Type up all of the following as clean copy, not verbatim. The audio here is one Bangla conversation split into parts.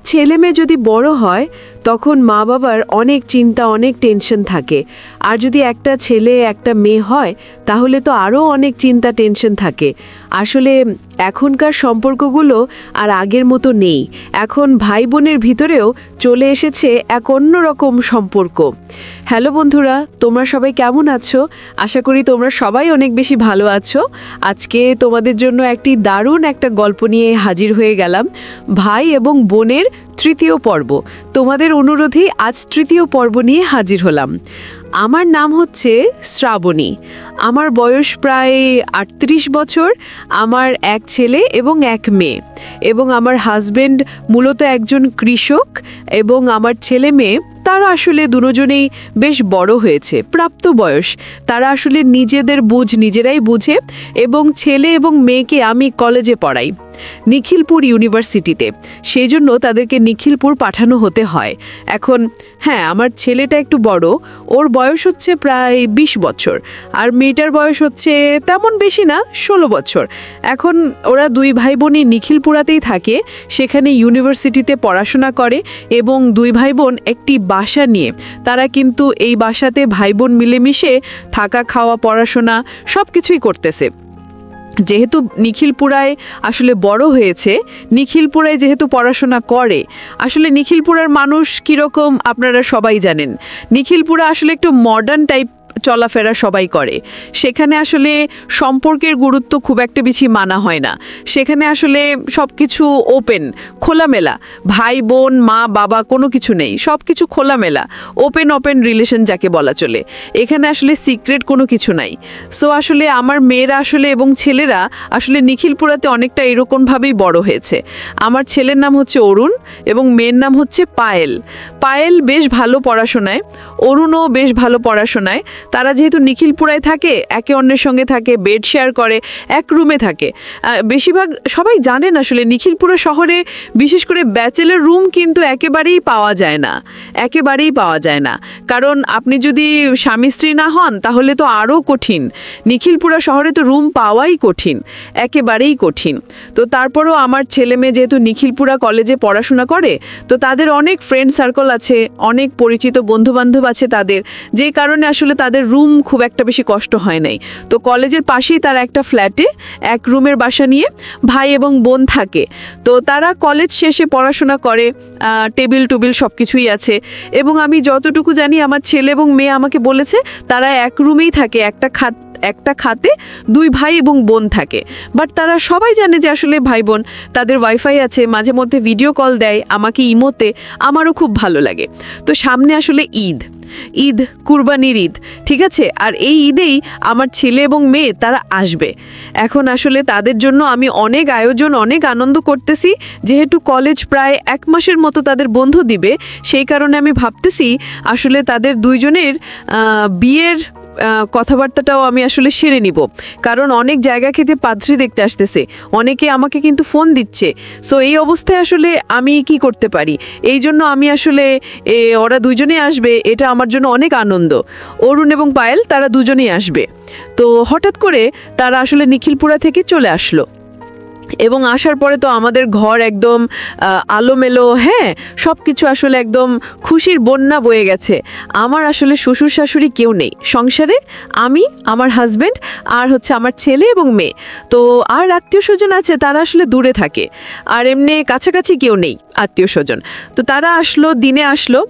ছেলে মেয়ে যদি বড় হয় তখন মা বাবার অনেক চিন্তা অনেক টেনশন থাকে। আর যদি একটা ছেলে একটা মেয়ে হয় তাহলে তো আরও অনেক চিন্তা টেনশন থাকে। আসলে এখনকার সম্পর্কগুলো আর আগের মতো নেই। এখন ভাই বোনের ভিতরেও চলে এসেছে এক অন্যরকম সম্পর্ক। হ্যালো বন্ধুরা, তোমরা সবাই কেমন আছো? আশা করি তোমরা সবাই অনেক বেশি ভালো আছো। আজকে তোমাদের জন্য একটি দারুণ একটা গল্প নিয়ে হাজির হয়ে গেলাম, ভাই এবং বোনের তৃতীয় পর্ব। তোমাদের অনুরোধেই আজ তৃতীয় পর্ব নিয়ে হাজির হলাম। আমার নাম হচ্ছে শ্রাবণী। আমার বয়স প্রায় ৩৮ বছর। আমার এক ছেলে এবং এক মেয়ে, এবং আমার হাজবেন্ড মূলত একজন কৃষক। এবং আমার ছেলে মেয়ে তারা আসলে দুজনেই বেশ বড় হয়েছে, প্রাপ্ত বয়স। তারা আসলে নিজেদের নিজেরাই বুঝে। এবং ছেলে এবং মেয়েকে আমি কলেজে পড়াই, নিখিলপুর ইউনিভার্সিটিতে। সেই জন্য তাদেরকে নিখিলপুর পাঠানো হতে হয়। এখন হ্যাঁ, আমার ছেলেটা একটু বড়, ওর বয়স হচ্ছে প্রায় ২০ বছর, আর মেয়েটার বয়স হচ্ছে তেমন বেশি না, ১৬ বছর। এখন ওরা দুই ভাই বোনই নিখিলপুরাতেই থাকে, সেখানে ইউনিভার্সিটিতে পড়াশোনা করে। এবং দুই ভাই বোন একটি বাসা নিয়ে তারা কিন্তু এই বাসাতে ভাই বোন মিলেমিশে থাকা, খাওয়া, পড়াশোনা সব কিছুই করতেছে। যেহেতু নিখিলপুরায় আসলে বড় হয়েছে, নিখিলপুরায় যেহেতু পড়াশোনা করে, আসলে নিখিলপুরার মানুষ কীরকম আপনারা সবাই জানেন। নিখিলপুরা আসলে একটু মডার্ন টাইপ চলাফেরা সবাই করে। সেখানে আসলে সম্পর্কের গুরুত্ব খুব একটা বেশি মানা হয় না। সেখানে আসলে সব কিছু ওপেন, খোলামেলা। ভাই বোন, মা বাবা কোনো কিছু নেই, সব কিছু খোলামেলা, ওপেন রিলেশন যাকে বলা চলে। এখানে আসলে সিক্রেট কোনো কিছু নাই। সো আসলে আমার মেয়েরা আসলে এবং ছেলেরা আসলে নিখিলপুরাতে অনেকটা এরকমভাবেই বড় হয়েছে। আমার ছেলের নাম হচ্ছে অরুণ এবং মেয়ের নাম হচ্ছে পায়েল। পায়েল বেশ ভালো পড়াশোনায়, অরুণও বেশ ভালো পড়াশোনায়। তারা যেহেতু নিখিলপুরায় থাকে, একে অন্যের সঙ্গে থাকে, বেড শেয়ার করে, এক রুমে থাকে। বেশিরভাগ সবাই জানেন আসলে নিখিলপুরা শহরে বিশেষ করে ব্যাচেলর রুম কিন্তু একেবারেই পাওয়া যায় না, একেবারেই পাওয়া যায় না। কারণ আপনি যদি স্বামী স্ত্রী না হন তাহলে তো আরও কঠিন। নিখিলপুরা শহরে তো রুম পাওয়াই কঠিন, একেবারেই কঠিন। তো তারপরও আমার ছেলে মেয়ে যেহেতু নিখিলপুরা কলেজে পড়াশোনা করে, তো তাদের অনেক ফ্রেন্ড সার্কেল আছে, অনেক পরিচিত বন্ধুবান্ধব আছে তাদের, যেই কারণে আসলে তাদের রুম খুব একটা বেশি কষ্ট হয় নাই। তো কলেজের পাশেই তারা একটা ফ্ল্যাটে এক রুমের বাসা নিয়ে ভাই এবং বোন থাকে। তো তারা কলেজ শেষে পড়াশোনা করে, টেবিল টুবিল সব কিছুই আছে। এবং আমি যতটুকু জানি আমার ছেলে এবং মেয়ে আমাকে বলেছে তারা এক রুমেই থাকে, একটা খাতে দুই ভাই এবং বোন থাকে। বাট তারা সবাই জানে যে আসলে ভাই বোন, তাদের ওয়াইফাই আছে, মাঝে মধ্যে ভিডিও কল দেয় আমাকে ইমোতে, আমারও খুব ভালো লাগে। তো সামনে আসলে ঈদ, কুরবানির ঈদ, ঠিক আছে? আর এই ঈদেই আমার ছেলে এবং মেয়ে তারা আসবে। এখন আসলে তাদের জন্য আমি অনেক আয়োজন, অনেক আনন্দ করতেছি। যেহেতু কলেজ প্রায় ১ মাসের মতো তাদের বন্ধ দিবে, সেই কারণে আমি ভাবতেছি আসলে তাদের দুইজনের বিয়ের কথাবার্তাটাও আমি আসলে সেরে নিব। কারণ অনেক জায়গা খেতে পাত্রী দেখতে আসতেছে, অনেকে আমাকে কিন্তু ফোন দিচ্ছে। সো এই অবস্থায় আসলে আমি কি করতে পারি? এই জন্য আমি আসলে ওরা দুজনেই আসবে, এটা আমার জন্য অনেক আনন্দ। অরুণ এবং পায়েল তারা দুজনেই আসবে। তো হঠাৎ করে তারা আসলে নিখিলপুরা থেকে চলে আসলো। এবং আসার পরে তো আমাদের ঘর একদম আলোমেলো, হ্যাঁ, সব কিছু আসলে একদম খুশির বন্যা বয়ে গেছে। আমার আসলে শ্বশুর শাশুড়ি কেউ নেই সংসারে, আমি, আমার হাজব্যান্ড আর হচ্ছে আমার ছেলে এবং মেয়ে। তো আর আত্মীয় স্বজন আছে, তারা আসলে দূরে থাকে, আর এমনি কাছাকাছি কেউ নেই আত্মীয় স্বজন। তো তারা আসলো, দিনে আসলো,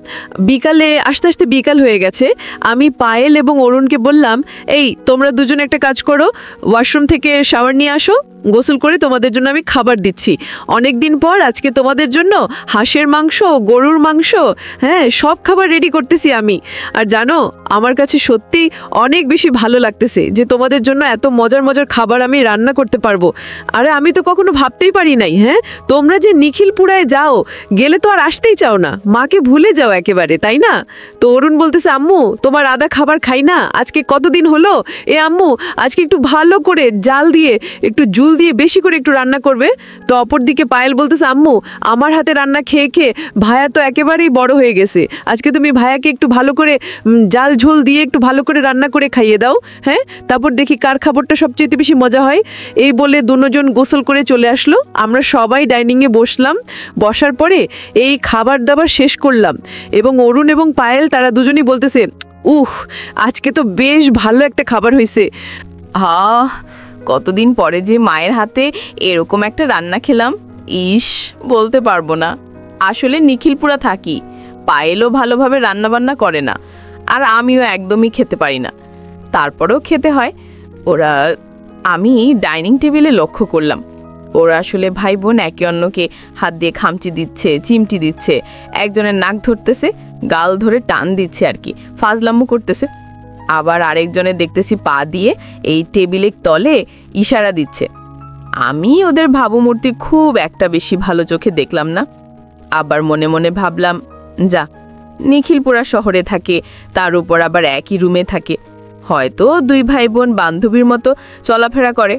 বিকালে আস্তে আস্তে বিকাল হয়ে গেছে। আমি পায়েল এবং অরুণকে বললাম, এই তোমরা দুজন একটা কাজ করো, ওয়াশরুম থেকে শাওয়ার নিয়ে আসো, গোসল করে তোমাদের জন্য আমি খাবার দিচ্ছি। অনেক দিন পর আজকে তোমাদের জন্য হাঁসের মাংস, গরুর মাংস, হ্যাঁ, সব খাবার রেডি করতেছি আমি। আর জানো, আমার কাছে সত্যি অনেক বেশি ভালো লাগতেছে যে তোমাদের জন্য এত মজার মজার খাবার আমি রান্না করতে পারবো। আরে আমি তো কখনো ভাবতেই পারি নাই, হ্যাঁ, তোমরা যে নিখিলপুরায় যাও, গেলে তো আর আসতেই চাও না, মাকে ভুলে যাও একেবারে, তাই না? তো অরুণ বলতেছে, আম্মু তোমার আদা খাবার খাই না, আজকে কতদিন হলো, আম্মু আজকে একটু ভালো করে জাল দিয়ে, একটু জুল দিয়ে বেশি করে একটু রান্না করবে, তো অপরদিকে পায়েল বলতেছে আম্মু আমার হাতে রান্না খেয়ে খেয়ে ভায়া তো একেবারেই বড় হয়ে গেছে, আজকে তুমি ভায়াকে একটু ভালো করে জাল ঝোল দিয়ে একটু ভালো করে রান্না করে খাইয়ে দাও। হ্যাঁ, তারপর দেখি কার খাবারটা সবচেয়ে বেশি মজা হয়। এই বলে দুজন গোসল করে চলে আসলো। আমরা সবাই ডাইনিংয়ে বসলাম। বসার পরে এই খাবার দাবার শেষ করলাম এবং অরুণ এবং পায়েল তারা দুজনই বলতেছে আজকে তো বেশ ভালো একটা খাবার হয়েছে। কতদিন পরে যে মায়ের হাতে এরকম একটা রান্না খেলাম, ইস বলতে পারবো না। আসলে নিখিলপুরা থাকি, পায়েলও ভালোভাবে রান্না বান্না করে না, আর আমিও একদমই খেতে পারি না, তারপরেও খেতে হয়। আমি ডাইনিং টেবিলে লক্ষ্য করলাম ওরা আসলে ভাই বোন একে অন্যকে হাত দিয়ে খামচি দিচ্ছে, চিমটি দিচ্ছে, একজনের নাক ধরতেছে, গাল ধরে টান দিচ্ছে আর কি, ফাজলামো করতেছে। আবার আরেকজনের দেখতেছি পা দিয়ে এই টেবিলের তলে ইশারা দিচ্ছে। আমি ওদের ভাবমূর্তি খুব একটা বেশি ভালো চোখে দেখলাম না। আবার মনে মনে ভাবলাম, যা, নিখিলপুরা শহরে থাকে, তার উপর আবার একই রুমে থাকে, হয়তো দুই ভাই বোন বান্ধবীর মতো চলাফেরা করে,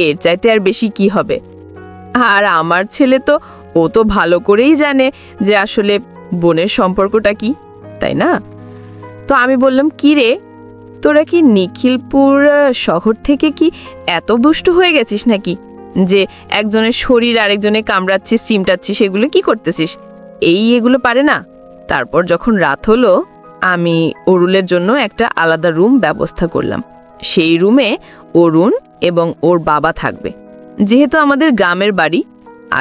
এর চাইতে আর বেশি কি হবে। আর আমার ছেলে তো ও তো ভালো করেই জানে যে আসলে বোনের সম্পর্কটা কি, তাই না? তো আমি বললাম, কি রে, তোরা কি নিখিলপুর শহর থেকে কি এত দুষ্ট হয়ে গেছিস নাকি, যে একজনের শরীর আরেকজনে কামড়াচ্ছিস, চিমটাচ্ছিস, এগুলো কি করতেছিস? এগুলো পারে না। তারপর যখন রাত হলো, আমি অরুলের জন্য একটা আলাদা রুম ব্যবস্থা করলাম। সেই রুমে অরুণ এবং ওর বাবা থাকবে। যেহেতু আমাদের গ্রামের বাড়ি,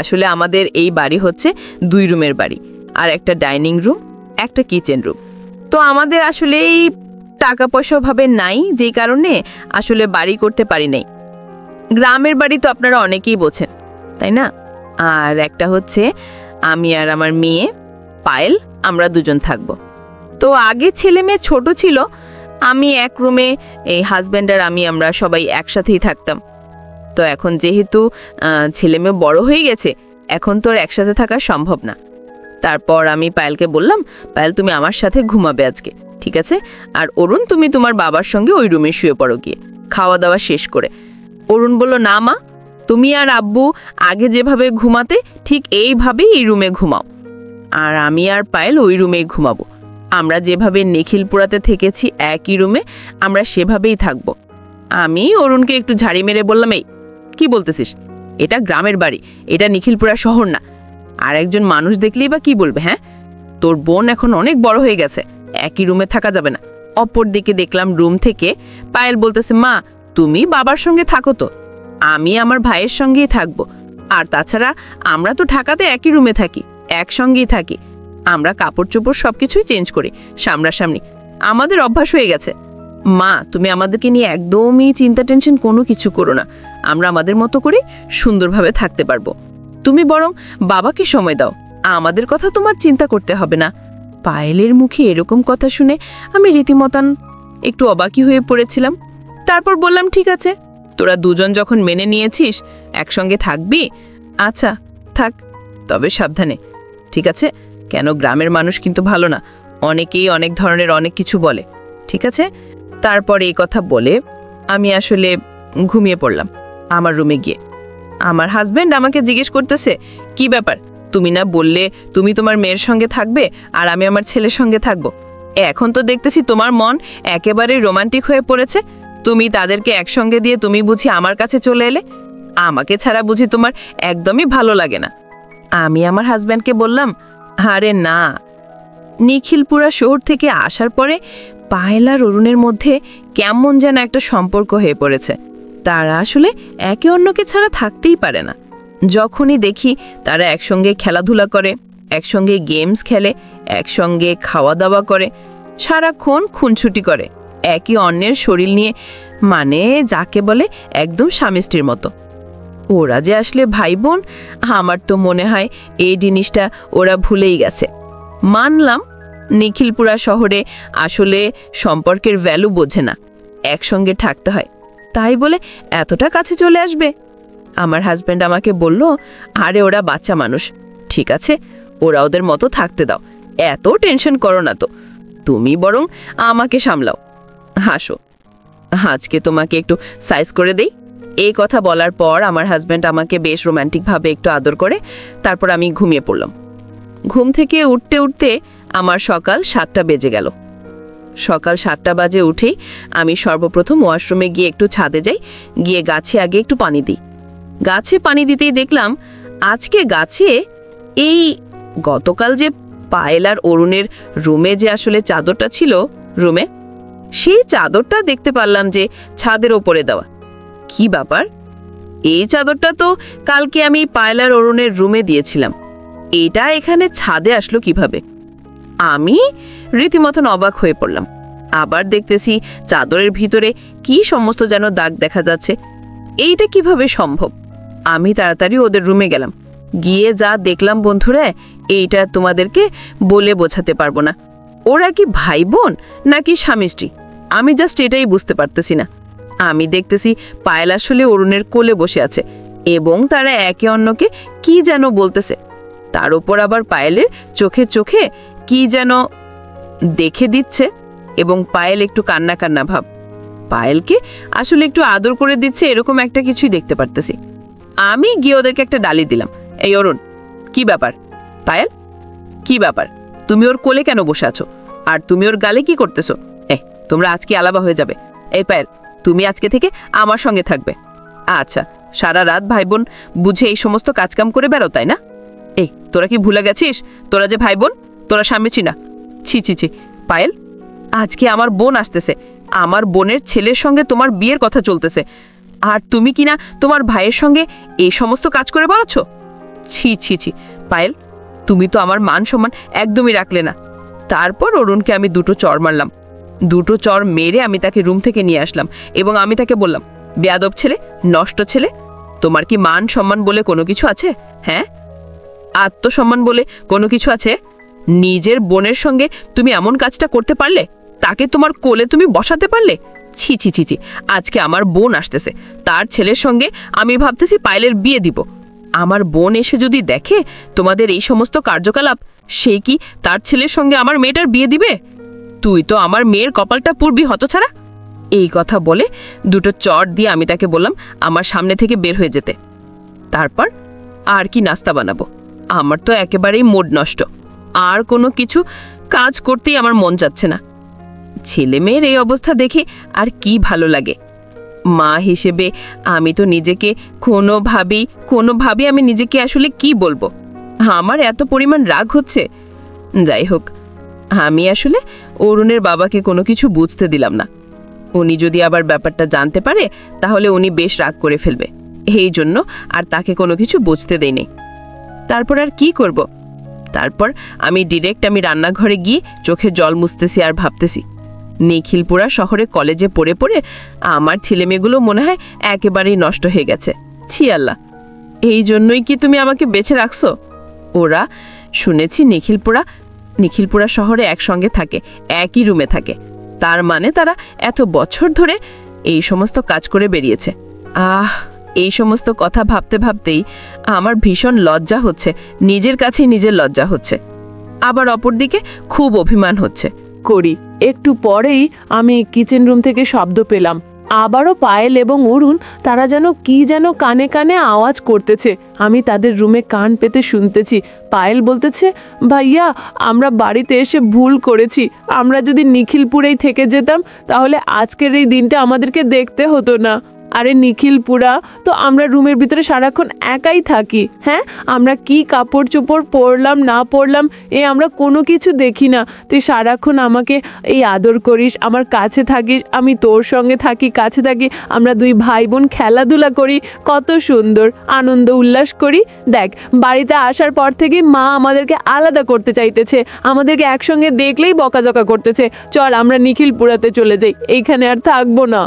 আসলে আমাদের এই বাড়ি হচ্ছে 2 রুমের বাড়ি, আর একটা ডাইনিং রুম, একটা কিচেন রুম। তো আমাদের আসলে এই টাকা পয়সা ভাবে নাই, যেই কারণে আসলে বাড়ি করতে পারি নাই। গ্রামের বাড়ি তো আপনারা অনেকেই বোঝেন, তাই না? আর একটা হচ্ছে আমি আর আমার মেয়ে পায়েল, আমরা দুজন থাকবো। তো আগে ছেলে মেয়ে ছোট ছিল, আমি এক রুমে, এই হাজব্যান্ড আর আমরা সবাই একসাথেই থাকতাম। তো এখন যেহেতু ছেলে মেয়ে বড় হয়ে গেছে, এখন তো আর একসাথে থাকা সম্ভব না। তারপর আমি পায়েলকে বললাম, পায়েল তুমি আমার সাথে ঘুমাবে আজকে, ঠিক আছে? আর অরুণ তুমি তোমার বাবার সঙ্গে ওই রুমে শুয়ে পড়ো গিয়ে, খাওয়া দাওয়া শেষ করে। অরুণ বলল, না মা, তুমি আর আব্বু আগে যেভাবে ঘুমাতে ঠিক এইভাবেই এই রুমে ঘুমাও, আর আমি আর পায়েল ওই রুমেই ঘুমাবো। আমরা যেভাবে নিখিলপুরাতে থেকেছি একই রুমে, আমরা সেভাবেই থাকবো। আমি অরুণকে একটু ঝাড়ি মেরে বললাম, এই কি বলতেছিস, এটা গ্রামের বাড়ি, এটা নিখিলপুরা শহর না। আর একজন মানুষ দেখলেই বা কি বলবে? হ্যাঁ, তোর বোন এখন অনেক বড় হয়ে গেছে, একই রুমে থাকা যাবে না। অপর দিকে দেখলাম রুম থেকে পায়েল বলতেছে, মা তুমি বাবার সঙ্গে থাকো, তো আমি আমার ভাইয়ের সঙ্গেই থাকবো। আর তাছাড়া আমরা তো ঢাকাতে একই রুমে থাকি, একসঙ্গেই থাকি, আমরা কাপড় চোপড় সবকিছুই চেঞ্জ করি সামনাসামনি, আমাদের অভ্যাস হয়ে গেছে। মা তুমি আমাদেরকে নিয়ে একদমই চিন্তা টেনশন কোনো কিছু করো না, আমরা আমাদের মতো করে সুন্দরভাবে থাকতে পারবো। তুমি বরং বাবাকে সময় দাও, আমাদের কথা তোমার চিন্তা করতে হবে না। পায়েলের মুখে এরকম কথা শুনে আমি রীতিমতন একটু অবাকি হয়ে পড়েছিলাম। তারপর বললাম, ঠিক আছে, তোরা দুজন যখন মেনে নিয়েছিস একসঙ্গে থাকবি, আচ্ছা থাক, তবে সাবধানে, ঠিক আছে? কেন, গ্রামের মানুষ কিন্তু ভালো না, অনেকেই অনেক ধরনের অনেক কিছু বলে, ঠিক আছে? তারপর এই কথা বলে আমি আসলে ঘুমিয়ে পড়লাম আমার রুমে গিয়ে। আমার হাজব্যান্ড আমাকে জিজ্ঞেস করতেছে, কি ব্যাপার, তুমি না বললে তুমি তোমার মেয়ের সঙ্গে থাকবে আর আমি আমার ছেলের সঙ্গে থাকবো? এখন তো দেখতেছি তোমার মন একেবারেই রোমান্টিক হয়ে পড়েছে, তুমি তাদেরকে একসঙ্গে দিয়ে তুমি বুঝি আমার কাছে চলে এলে, আমাকে ছাড়া বুঝি তোমার একদমই ভালো লাগে না? আমি আমার হাজব্যান্ডকে বললাম, আরে না, নিখিলপুরা শহর থেকে আসার পরে পায়েল আর অরুণের মধ্যে কেমন যেন একটা সম্পর্ক হয়ে পড়েছে। তারা আসলে একে অন্যকে ছাড়া থাকতেই পারে না। যখনই দেখি তারা একসঙ্গে খেলাধুলা করে, একসঙ্গে গেমস খেলে, একসঙ্গে খাওয়া দাওয়া করে, সারাক্ষণ খুনছুটি করে, একে অন্যের শরীর নিয়ে, মানে যাকে বলে একদম স্বামী স্ত্রীর মতো। ওরা যে আসলে ভাই বোন, আমার তো মনে হয় এই জিনিসটা ওরা ভুলেই গেছে। মানলাম নিখিলপুরা শহরে আসলে সম্পর্কের ভ্যালু বোঝে না, একসঙ্গে থাকতে হয়, তাই বলে এতটা কাছে চলে আসবে? আমার হাজব্যান্ড আমাকে বলল, আরে ওরা বাচ্চা মানুষ, ঠিক আছে, ওরা ওদের মতো থাকতে দাও, এত টেনশন করো না তো, তুমি বরং আমাকে সামলাও, হাসো। আজকে তোমাকে একটু সাইজ করে দেই, এই কথা বলার পর আমার হাজব্যান্ড আমাকে বেশ রোমান্টিকভাবে একটু আদর করে তারপর আমি ঘুমিয়ে পড়লাম। ঘুম থেকে উঠতে উঠতে আমার সকাল 7টা বেজে গেল। সকাল 7টা বাজে উঠেই আমি সর্বপ্রথম ওয়াশরুমে গিয়ে একটু ছাদে যাই, গিয়ে গাছে আগে একটু পানি দিই। গাছে পানি দিতেই দেখলাম আজকে গাছে এই গতকাল যে পায়েল আর অরুণের রুমে যে আসলে চাদরটা ছিল রুমে, সেই চাদরটা দেখতে পারলাম যে ছাদের ওপরে দেওয়া। কি ব্যাপার, এই চাদরটা তো কালকে আমি পায়েল আর অরুণের রুমে দিয়েছিলাম, এটা এখানে ছাদে আসলো কিভাবে? আমি রীতিমতন অবাক হয়ে পড়লাম। আবার দেখতেছি চাদরের ভিতরে কি সমস্ত যেন দাগ দেখা যাচ্ছে। এইটা কিভাবে সম্ভব? আমি তাড়াতাড়ি ওদের রুমে গেলাম, গিয়ে যা দেখলাম বন্ধুরা, এইটা তোমাদেরকে বলে বোঝাতে পারবো না। ওরা কি ভাই বোন নাকি স্বামী স্ত্রী, আমি জাস্ট এটাই বুঝতে পারতেছি না। আমি দেখতেছি পায়েল আসলে অরুণের কোলে বসে আছে এবং তারা একে অন্যকে কি যেন বলতেছে। তার উপর আবার পায়েলের চোখে চোখে কি যেন দেখে দিচ্ছে এবং পায়েল একটু কান্না কান্না ভাব। পায়েলকে আসলে একটু আদর করে দিচ্ছে, এরকম একটা কিছুই দেখতে পারতেছি। আমি গিয়ে ওদেরকে একটা ডালি দিলাম। এই অরুণ, কি ব্যাপার? পায়েল, কি ব্যাপার? তুমি ওর কোলে কেন বসে আছো? আর তুমি ওর গালে কি করতেছো? তোমরা আজকে আলাদা হয়ে যাবে। এই পায়েল, তুমি আজকে থেকে আমার সঙ্গে থাকবে। আচ্ছা, সারা রাত ভাই বোন বুঝে এই সমস্ত কাজকাম করে বেরো, তাই না? তোরা কি ভুলে গেছিস তোরা যে ভাই বোন, তোরা স্বামী ছি না? ছি ছি ছি। পায়েল, আজকে আমার বোন আসতেছে, আমার বোনের ছেলের সঙ্গে তোমার বিয়ের কথা চলতেছে, আর তুমি কিনা তোমার ভাইয়ের সঙ্গে এই সমস্ত কাজ করে বেড়াচ্ছ? ছি ছি ছি। পায়েল, তুমি তো আমার মান সম্মান একদমই রাখলে না। তারপর অরুণকে আমি 2টো চড় মারলাম। 2টো চড় মেরে আমি তাকে রুম থেকে নিয়ে আসলাম এবং আমি তাকে বললাম, বেয়াদব ছেলে, নষ্ট ছেলে, তোমার কি মান সম্মান বলে কোনো কিছু আছে? হ্যাঁ, আত্মসম্মান বলে কোনো কিছু আছে? নিজের বোনের সঙ্গে তুমি এমন কাজটা করতে পারলে? তাকে তোমার কোলে তুমি বসাতে পারলে? ছি ছি ছি ছি। আজকে আমার বোন আসতেছে, তার ছেলের সঙ্গে আমি ভাবতেছি পায়েলের বিয়ে দিব। আমার বোন এসে যদি দেখে তোমাদের এই সমস্ত কার্যকলাপ, সে কি তার ছেলের সঙ্গে আমার মেয়েটার বিয়ে দিবে? তুই তো আমার মেয়ের কপালটা পুরবি হতছাড়া। এই কথা বলে 2টো চড় দিয়ে আমি তাকে বললাম আমার সামনে থেকে বের হয়ে যেতে। তারপর আর কি নাস্তা বানাবো, আমার তো একেবারেই মুড নষ্ট, আর কোনো কিছু কাজ করতেই আমার মন যাচ্ছে না। ছেলে মেয়ের এই অবস্থা দেখে আর কি ভালো লাগে। মা হিসেবে আমি তো নিজেকে কোনোভাবেই আমি নিজেকে আসলে কি বলবো, আমার এত পরিমাণ রাগ হচ্ছে। যাই হোক, আমি আসলে অরুণের বাবাকে কোনো কিছু বুঝতে দিলাম না। উনি যদি আবার ব্যাপারটা জানতে পারে তাহলে উনি বেশ রাগ করে ফেলবে, এই জন্য আর তাকে কোনো কিছু বুঝতে দেইনি। তারপর আর কি করব? তারপর আমি রান্নাঘরে গিয়ে চোখে জল মুছতেছি আর ভাবতেছি, নিখিলপুরা শহরে কলেজে পড়ে পড়ে আমার ছেলেমেয়েগুলো মনে হয় একেবারেই নষ্ট হয়ে গেছে। ছি আল্লাহ, এই জন্যই কি তুমি আমাকে বেছে রাখছো? ওরা শুনেছি নিখিলপুরা শহরে একসঙ্গে থাকে, একই রুমে থাকে, তার মানে তারা এত বছর ধরে এই সমস্ত কাজ করে বেরিয়েছে। এই সমস্ত কথা ভাবতে ভাবতেই আমার ভীষণ লজ্জা হচ্ছে, নিজের কাছেই নিজের লজ্জা হচ্ছে, আবার অপরদিকে খুব অভিমান হচ্ছে। করি একটু পরেই আমি কিচেন রুম থেকে শব্দ পেলাম। আবারও পায়েল এবং অরুণ তারা যেন কানে কানে আওয়াজ করতেছে। আমি তাদের রুমে কান পেতে শুনতেছি। পায়েল বলতেছে, ভাইয়া আমরা বাড়িতে এসে ভুল করেছি, আমরা যদি নিখিলপুরেই থেকে যেতাম তাহলে আজকের এই দিনটা আমাদেরকে দেখতে হতো না। আরে নিখিলপুরা তো আমরা রুমের ভিতরে সারাক্ষণ একাই থাকি। হ্যাঁ, আমরা কি কাপড় চোপড় পরলাম না পরলাম আমরা কোনো কিছু দেখি না। তুই সারাক্ষণ আমাকে এই আদর করিস, আমার কাছে থাকিস, আমি তোর সঙ্গে থাকি, কাছে থাকি, আমরা 2 ভাই বোন খেলাধুলা করি, কত সুন্দর আনন্দ উল্লাস করি। দেখ, বাড়িতে আসার পর থেকে মা আমাদেরকে আলাদা করতে চাইতেছে, আমাদেরকে একসঙ্গে দেখলেই বকাঝকা করতেছে। চল আমরা নিখিলপুরাতে চলে যাই, এইখানে আর থাকবো না।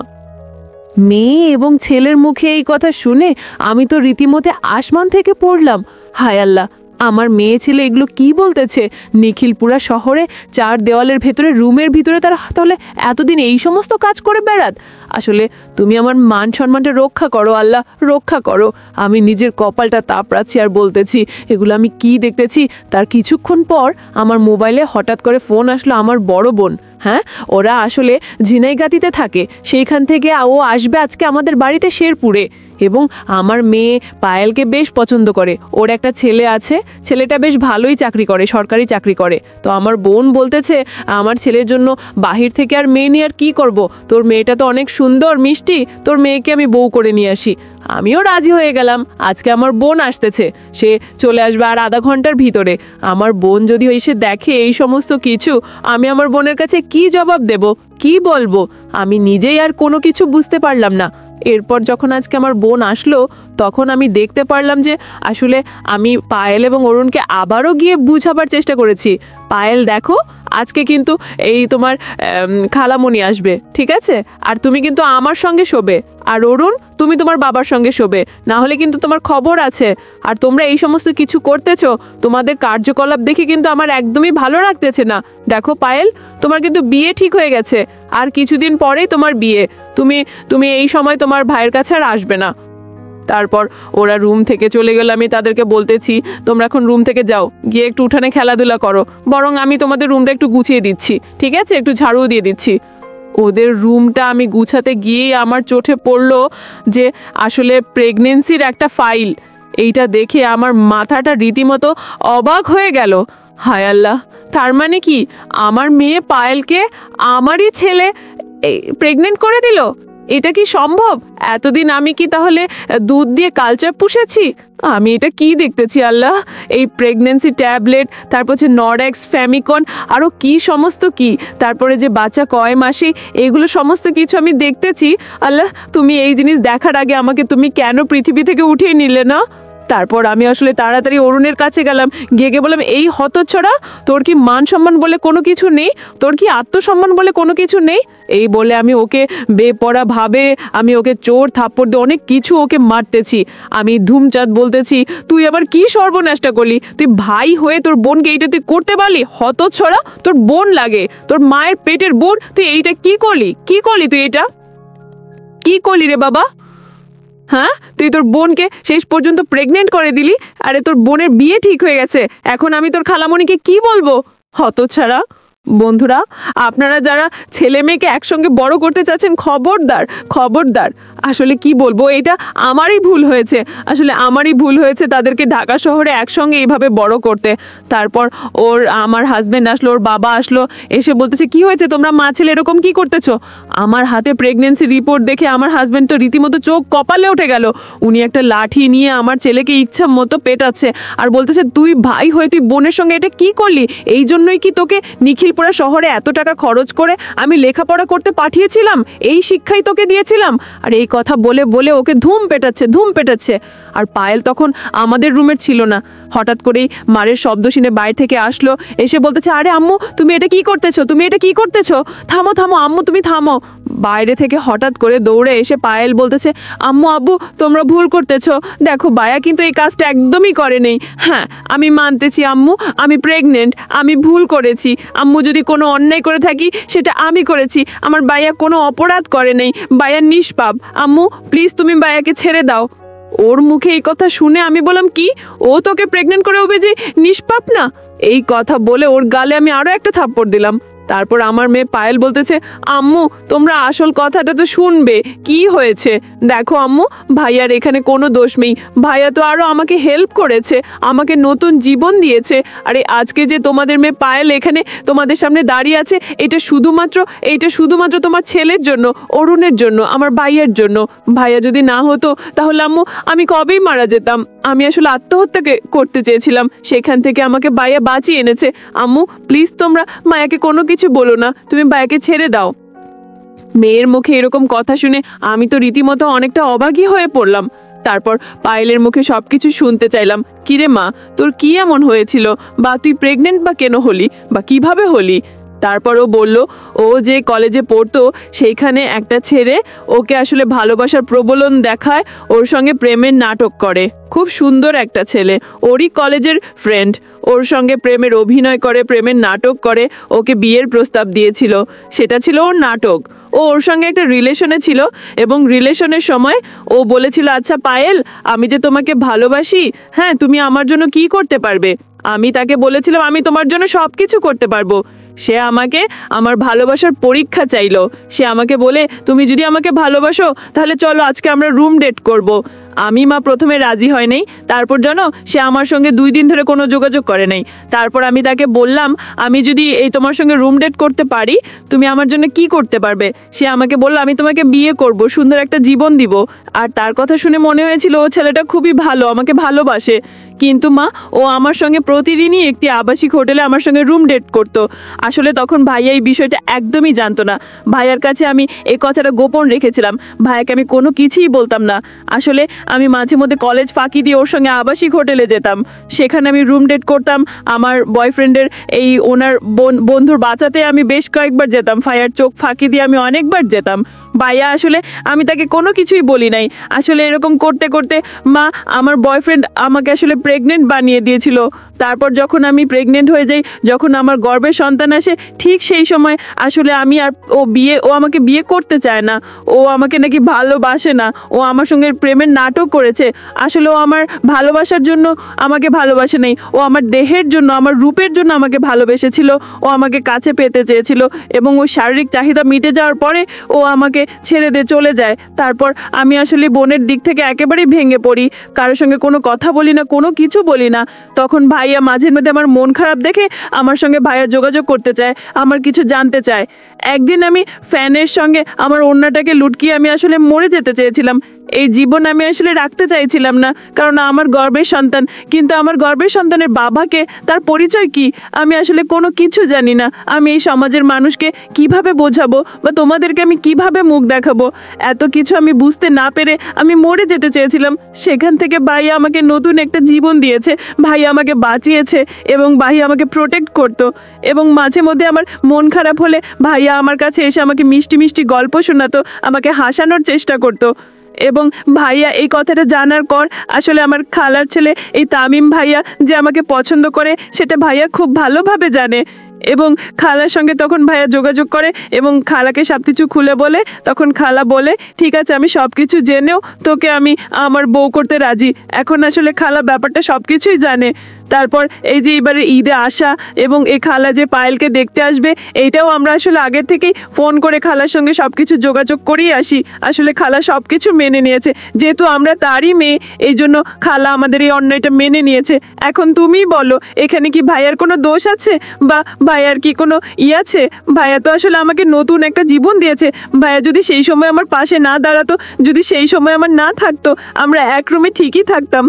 মেয়ে এবং ছেলের মুখে এই কথা শুনে আমি তো রীতিমতো আসমান থেকে পড়লাম। হায় আল্লাহ, আমার মেয়ে ছেলে এগুলো কি বলতেছে? নিখিলপুরা শহরে 4 দেওয়ালের ভেতরে রুমের ভিতরে তারা তাহলে এতদিন এই সমস্ত কাজ করে বেড়াত। আসলে তুমি আমার মান সম্মানটা রক্ষা করো আল্লাহ, রক্ষা করো। আমি নিজের কপালটা তাপড়াচ্ছি আর বলতেছি এগুলো আমি কি দেখতেছি। তার কিছুক্ষণ পর আমার মোবাইলে হঠাৎ করে ফোন আসলো আমার বড় বোন। হ্যাঁ, ওরা আসলে ঝিনাইগাতিতে থাকে, সেইখান থেকে ও আসবে আজকে আমাদের বাড়িতে শেরপুরে। এবং আমার মেয়ে পায়েলকে বেশ পছন্দ করে, ওর একটা ছেলে আছে, ছেলেটা বেশ ভালোই চাকরি করে, সরকারি চাকরি করে। তো আমার বোন বলতেছে আমার ছেলের জন্য বাহির থেকে আর মেয়ে নিয়ে আর কী করব, তোর মেয়েটা তো অনেক সুন্দর মিষ্টি, তোর মেয়েকে আমি বউ করে নিয়ে আসি। আমিও রাজি হয়ে গেলাম। আজকে আমার বোন আসতেছে, সে চলে আসবে আর আধা ঘন্টার ভিতরে। আমার বোন যদি এসে দেখে এই সমস্ত কিছু, আমি আমার বোনের কাছে কি জবাব দেব, কি বলবো? আমি নিজেই আর কোনো কিছু বুঝতে পারলাম না। এরপর যখন আজকে আমার বোন আসলো, তখন আমি দেখতে পারলাম যে আসলে আমি পায়েল এবং অরুণকে আবারও গিয়ে বুঝাবার চেষ্টা করেছি। পায়েল দেখো, আজকে কিন্তু এই তোমার খালামণি আসবে, ঠিক আছে? আর তুমি কিন্তু আমার সঙ্গে শোবে, আর অরুণ তুমি তোমার বাবার সঙ্গে শোবে, না হলে কিন্তু তোমার খবর আছে। আর তোমরা এই সমস্ত কিছু করতেছো, তোমাদের কার্যকলাপ দেখে কিন্তু আমার একদমই ভালো লাগতেছে না। দেখো পায়েল, তোমার কিন্তু বিয়ে ঠিক হয়ে গেছে, আর কিছুদিন পরেই তোমার বিয়ে। তুমি তুমি এই সময় তোমার ভাইয়ের কাছে আর আসবে না। তারপর ওরা রুম থেকে চলে গেল। আমি তাদেরকে বলতেছি তোমরা এখন রুম থেকে যাও, গিয়ে একটু উঠানে খেলাধুলা করো, বরং আমি তোমাদের রুমটা একটু গুছিয়ে দিচ্ছি, ঠিক আছে? একটু ঝাড়ু দিয়ে দিচ্ছি। ওদের রুমটা আমি গুছাতে গিয়েই আমার চোখে পড়লো যে আসলে প্রেগনেন্সির একটা ফাইল। এইটা দেখে আমার মাথাটা রীতিমতো অবাক হয়ে গেল। হায় আল্লাহ, তার মানে কি আমার মেয়ে পায়েলকে আমারই ছেলে প্রেগনেন্ট করে দিল? এটা কি সম্ভব? এতদিন আমি কি তাহলে দুধ দিয়ে কালচার পুষেছি? আমি এটা কি দেখতেছি আল্লাহ? এই প্রেগনেন্সি ট্যাবলেট, তারপর যে নরএক্স, ফ্যামিকন, আরও কি সমস্ত কি, তারপরে যে বাচ্চা কয় মাসে, এগুলো সমস্ত কিছু আমি দেখতেছি। আল্লাহ, তুমি এই জিনিস দেখার আগে আমাকে তুমি কেন পৃথিবী থেকে উঠিয়ে নিলে না? তারপর আমি আসলে তাড়াতাড়ি অরুণের কাছে গেলাম, গিয়ে বললাম এই হতচ্ছাড়া, তোর কি মান সম্মান বলে কোনো কিছু নেই? তোর কি আত্মসম্মান বলে কোনো কিছু নেই? এই বলে আমি ওকে বেপরা ভাবে আমি ওকে চোর থাপ্পড় দিয়ে অনেক কিছু ওকে মারতেছি। আমি ধুমচাঁদ বলতেছি তুই আবার কি সর্বনাশটা করলি? তুই ভাই হয়ে তোর বোনকে এইটা তুই করতে পারলি? হতচ্ছাড়া, তোর বোন লাগে, তোর মায়ের পেটের বোন, তুই এইটা কি করলি? কি করলি তুই? এটা কি করলি রে বাবা? হ্যাঁ, তুই তোর বোনকে শেষ পর্যন্ত প্রেগনেন্ট করে দিলি। আরে তোর বোনের বিয়ে ঠিক হয়ে গেছে, এখন আমি তোর খালামণিকে কি বলবো? হতচ্ছাড়া। বন্ধুরা, আপনারা যারা ছেলে মেয়েকে একসঙ্গে বড় করতে চাচ্ছেন, খবরদার খবরদার। আসলে কি বলবো, এটা আমারই ভুল হয়েছে, আসলে আমারই ভুল হয়েছে তাদেরকে ঢাকা শহরে একসঙ্গে এইভাবে বড় করতে। তারপর আমার হাজব্যান্ড আসলো, ওর বাবা আসলো, এসে বলতেছে কি হয়েছে, তোমরা মা ছেলে এরকম কি করতেছো? আমার হাতে প্রেগনেন্সি রিপোর্ট দেখে আমার হাজব্যান্ড তো রীতিমতো চোখ কপালে উঠে গেল। উনি একটা লাঠি নিয়ে আমার ছেলেকে ইচ্ছা মতো পেটাচ্ছে আর বলতেছে তুই ভাই হয়ে তুই বোনের সঙ্গে এটা কি করলি? এই জন্যই কি তোকে নিখিলপুরা শহরে এত টাকা খরচ করে আমি লেখাপড়া করতে পাঠিয়েছিলাম? এই শিক্ষাই তোকে দিয়েছিলাম? আর এই কথা বলে বলে ওকে ধুম পেটাচ্ছে। আর পায়েল তখন আমাদের রুমের ছিল না, হঠাৎ করেই মারের শব্দ শুনে বাইরে থেকে আসলো, এসে বলতেছে আরে আম্মু তুমি এটা কি করতেছো? তুমি এটা কি করতেছো? থামো থামো আম্মু, তুমি থামো। বাইরে থেকে হঠাৎ করে দৌড়ে এসে পায়েল বলতেছে আম্মু আব্বু তোমরা ভুল করতেছো, দেখো বায়া কিন্তু এই কাজটা একদমই করে নেই। হ্যাঁ, আমি মানতেছি আম্মু, আমি প্রেগনেন্ট, আমি ভুল করেছি আম্মু, যদি কোনো অন্যায় করে থাকি সেটা আমি করেছি, আমার বায়া কোনো অপরাধ করে নেই, বায়া নিষ্পাপ। আম্মু প্লিজ তুমি বায়াকে ছেড়ে দাও। ওর মুখে এই কথা শুনে আমি বললাম কি, ও তোকে প্রেগনেন্ট করে হবে যে নিষ্পাপ না? এই কথা বলে ওর গালে আমি আরো একটা থাপ্পড় দিলাম। তারপর আমার মেয়ে পায়েল বলতেছে আম্মু তোমরা আসল কথাটা তো শুনবে, কি হয়েছে? দেখো আম্মু, ভাইয়ার এখানে কোনো দোষ নেই, ভাইয়া তো আরো আমাকে হেল্প করেছে, আমাকে নতুন জীবন দিয়েছে। আরে আজকে যে তোমাদের মেয়ে পায়েল এখানে তোমাদের সামনে দাঁড়িয়ে আছে, এটা শুধুমাত্র তোমার ছেলের জন্য, অরুণের জন্য, আমার ভাইয়ের জন্য। ভাইয়া যদি না হতো তাহলে আম্মু আমি কবেই মারা যেতাম। আমি আসলে আত্মহত্যা করতে চেয়েছিলাম, সেখান থেকে আমাকে ভাইয়া বাঁচিয়ে এনেছে। আম্মু প্লিজ তোমরা মায়াকে কোনো কিছু বলো না, তুমি ভাইয়াকে ছেড়ে দাও। মেয়ের মুখে এরকম কথা শুনে আমি তো রীতিমতো অনেকটা অবাকই হয়ে পড়লাম। তারপর পায়েলের মুখে সবকিছু শুনতে চাইলাম। কিরে মা, তোর কি এমন হয়েছিল? বা তুই প্রেগনেন্ট বা কেন হলি, বা কিভাবে হলি? তারপর ও বলল ও যে কলেজে পড়তো সেইখানে একটা ছেলে ওকে আসলে ভালোবাসার প্রবলন দেখায়, ওর সঙ্গে প্রেমের নাটক করে। খুব সুন্দর একটা ছেলে, ওরই কলেজের ফ্রেন্ড, ওর সঙ্গে প্রেমের অভিনয় করে, প্রেমের নাটক করে, ওকে বিয়ের প্রস্তাব দিয়েছিল। সেটা ছিল ওর নাটক। ও ওর সঙ্গে একটা রিলেশনে ছিল এবং রিলেশনের সময় ও বলেছিল, আচ্ছা পায়েল, আমি যে তোমাকে ভালোবাসি, হ্যাঁ তুমি আমার জন্য কি করতে পারবে? আমি তাকে বলেছিলাম আমি তোমার জন্য সব কিছু করতে পারবো। সে আমাকে আমার ভালোবাসার পরীক্ষা চাইলো। সে আমাকে বলে, তুমি যদি আমাকে ভালোবাসো তাহলে চলো আজকে আমরা রুম ডেট করব। আমি মা প্রথমে রাজি হয় নাই, তারপর জানো সে আমার সঙ্গে 2 দিন ধরে কোনো যোগাযোগ করে নাই। তারপর আমি তাকে বললাম, আমি যদি এই তোমার সঙ্গে রুম ডেট করতে পারি তুমি আমার জন্য কি করতে পারবে? সে আমাকে বলল, আমি তোমাকে বিয়ে করব, সুন্দর একটা জীবন দিব। আর তার কথা শুনে মনে হয়েছিল ও ছেলেটা খুবই ভালো, আমাকে ভালোবাসে। কিন্তু মা, ও আমার সঙ্গে প্রতিদিনই একটি আবাসিক হোটেলে আমার সঙ্গে রুম ডেট করতো। আসলে তখন ভাইয়া এই বিষয়টা একদমই জানতো না। ভাইয়ার কাছে আমি এই কথাটা গোপন রেখেছিলাম, ভাইয়াকে আমি কোনো কিছুই বলতাম না। আসলে আমি মাঝে মধ্যে কলেজ ফাঁকি দিয়ে ওর সঙ্গে আবাসিক হোটেলে যেতাম, সেখানে আমি রুম ডেট করতাম। আমার বয়ফ্রেন্ডের এই ওনার বন্ধুর বাঁচাতে আমি বেশ কয়েকবার যেতাম, ভাইয়ার চোখ ফাঁকি দিয়ে আমি অনেকবার যেতাম। ভাইয়া আসলে আমি তাকে কোনো কিছুই বলি নাই। আসলে এরকম করতে করতে মা, আমার বয়ফ্রেন্ড আমাকে আসলে প্রেগনেন্ট বানিয়ে দিয়েছিল। তারপর যখন আমি প্রেগনেন্ট হয়ে যাই, যখন আমার গর্ভে সন্তান আসে, ঠিক সেই সময় আসলে আমি আর ও আমাকে বিয়ে করতে চায় না। ও আমাকে নাকি ভালোবাসে না, ও আমার সঙ্গে প্রেমের নাটক করেছে। আসলে ও আমার ভালোবাসার জন্য আমাকে ভালোবাসে নাই, ও আমার দেহের জন্য, আমার রূপের জন্য আমাকে ভালোবেসেছিল। ও আমাকে কাছে পেতে চেয়েছিল এবং ওই শারীরিক চাহিদা মিটে যাওয়ার পরে ও আমাকে ছেড়ে দিয়ে চলে যায়। তারপর আমি আসলে বোনের দিক থেকে একেবারেই ভেঙে পড়ি, কারোর সঙ্গে কোনো কথা বলি না, কোনো কিছু বলি না। তখন ভাইয়া মাঝে মধ্যে আমার মন খারাপ দেখে আমার সঙ্গে ভাইয়া যোগাযোগ করতে চায়, আমার কিছু জানতে চায়। একদিন আমি ফ্যানের সঙ্গে আমার ওড়নাটাকে লুটকিয়ে আমি আসলে মরে যেতে চেয়েছিলাম। এই জীবন আমি আসলে রাখতে চাইছিলাম না, কারণ আমার গর্ভের সন্তান। কিন্তু আমার গর্ভের সন্তানের বাবাকে, তার পরিচয় কি, আমি আসলে কোনো কিছু জানি না। আমি এই সমাজের মানুষকে কিভাবে বোঝাবো বা তোমাদেরকে আমি কিভাবে মুখ দেখাবো, এত কিছু আমি বুঝতে না পেরে আমি মরে যেতে চেয়েছিলাম। সেখান থেকে ভাইয়া আমাকে নতুন একটা জীবন দিয়েছে, ভাইয়া আমাকে বাঁচিয়েছে এবং ভাইয়া আমাকে প্রোটেক্ট করতো। এবং মাঝে মধ্যে আমার মন খারাপ হলে ভাইয়া আমার কাছে এসে আমাকে মিষ্টি মিষ্টি গল্প শোনাতো, আমাকে হাসানোর চেষ্টা করতো। এবং ভাইয়া এই কথাটা জানার পর আসলে আমার খালার ছেলে এই তামিম ভাইয়া যে আমাকে পছন্দ করে সেটা ভাইয়া খুব ভালোভাবে জানে। এবং খালার সঙ্গে তখন ভাইয়া যোগাযোগ করে এবং খালাকে সব কিছু খুলে বলে। তখন খালা বলে, ঠিক আছে, আমি সব কিছু জেনেও তোকে আমি আমার বউ করতে রাজি। এখন আসলে খালা ব্যাপারটা সব কিছুই জানে। তারপর এই যে এবারে ঈদে আসা এবং এই খালা যে পায়েলকে দেখতে আসবে, এইটাও আমরা আসলে আগের থেকেই ফোন করে খালার সঙ্গে সব কিছু যোগাযোগ করেই আসি। আসলে খালা সব কিছু মেনে নিয়েছে, যেহেতু আমরা তারই মেয়ে, এই জন্য খালা আমাদের এই অন্যায়টা মেনে নিয়েছে। এখন তুমিই বলো, এখানে কি ভাইয়ার কোনো দোষ আছে বা ভাইয়ার কি কোনো আছে? ভাইয়া তো আসলে আমাকে নতুন একটা জীবন দিয়েছে। ভাইয়া যদি সেই সময় আমার পাশে না দাঁড়াতো, যদি সেই সময় আমার না থাকতো, আমরা এক রুমে ঠিকই থাকতাম।